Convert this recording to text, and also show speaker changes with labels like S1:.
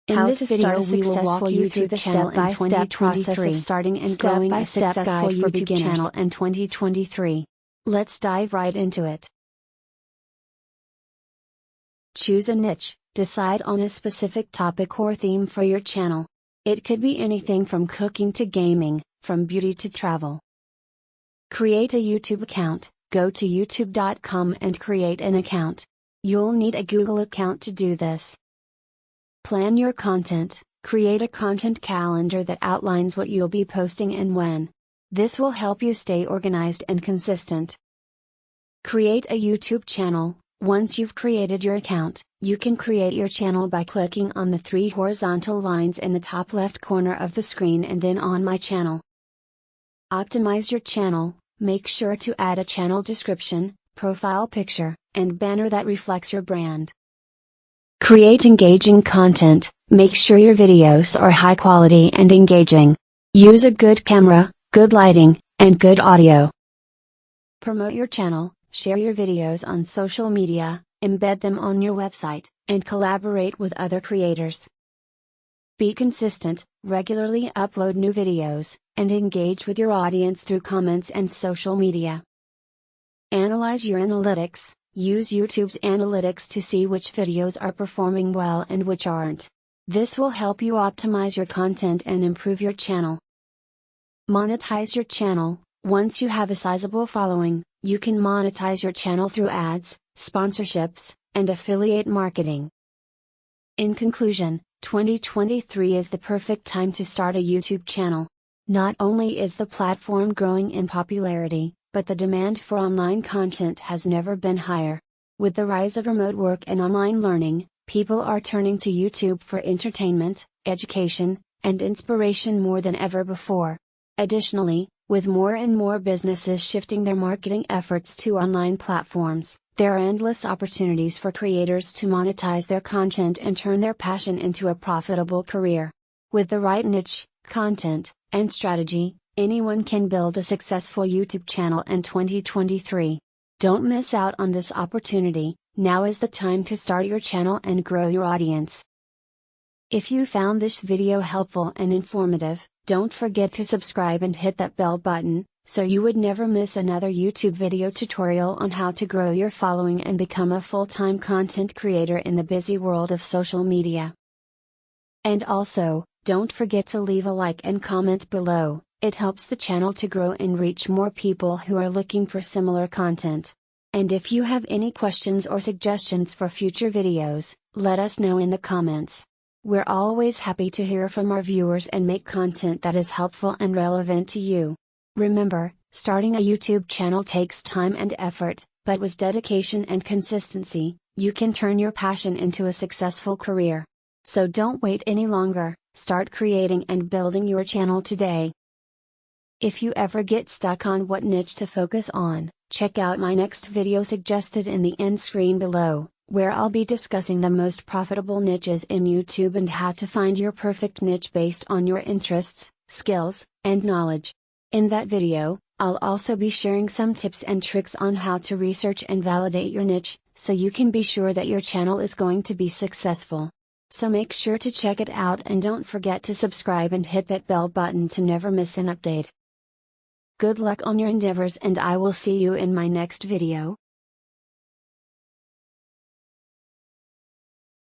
S1: In this video we will walk you through the step-by-step process of starting and growing a successful YouTube channel in 2023. Let's dive right into it. Choose a niche. Decide on a specific topic or theme for your channel. It could be anything from cooking to gaming, from beauty to travel. Create a YouTube account. Go to youtube.com and create an account. You'll need a Google account to do this. Plan your content. Create a content calendar that outlines what you'll be posting and when. This will help you stay organized and consistent. Create a YouTube channel. Once you've created your account, you can create your channel by clicking on the three horizontal lines in the top left corner of the screen and then on My Channel. Optimize your channel. Make sure to add a channel description, profile picture, and banner that reflects your brand. Create engaging content. Make sure your videos are high quality and engaging. Use a good camera, good lighting, and good audio. Promote your channel. Share your videos on social media, embed them on your website, and collaborate with other creators. Be consistent, regularly upload new videos, and engage with your audience through comments and social media. Analyze your analytics. Use YouTube's analytics to see which videos are performing well and which aren't. This will help you optimize your content and improve your channel. Monetize your channel. Once you have a sizable following, you can monetize your channel through ads, sponsorships, and affiliate marketing. In conclusion, 2023 is the perfect time to start a YouTube channel. Not only is the platform growing in popularity, but the demand for online content has never been higher. With the rise of remote work and online learning, people are turning to YouTube for entertainment, education, and inspiration more than ever before. Additionally, with more and more businesses shifting their marketing efforts to online platforms, there are endless opportunities for creators to monetize their content and turn their passion into a profitable career. With the right niche, content, and strategy, anyone can build a successful YouTube channel in 2023. Don't miss out on this opportunity. Now is the time to start your channel and grow your audience. If you found this video helpful and informative, don't forget to subscribe and hit that bell button, so you would never miss another YouTube video tutorial on how to grow your following and become a full-time content creator in the busy world of social media. And also, don't forget to leave a like and comment below. It helps the channel to grow and reach more people who are looking for similar content. And if you have any questions or suggestions for future videos, let us know in the comments. We're always happy to hear from our viewers and make content that is helpful and relevant to you. Remember, starting a YouTube channel takes time and effort, but with dedication and consistency, you can turn your passion into a successful career. So don't wait any longer, start creating and building your channel today. If you ever get stuck on what niche to focus on, check out my next video suggested in the end screen below, where I'll be discussing the most profitable niches in YouTube and how to find your perfect niche based on your interests, skills, and knowledge. In that video, I'll also be sharing some tips and tricks on how to research and validate your niche, so you can be sure that your channel is going to be successful. So make sure to check it out and don't forget to subscribe and hit that bell button to never miss an update. Good luck on your endeavors and I will see you in my next video.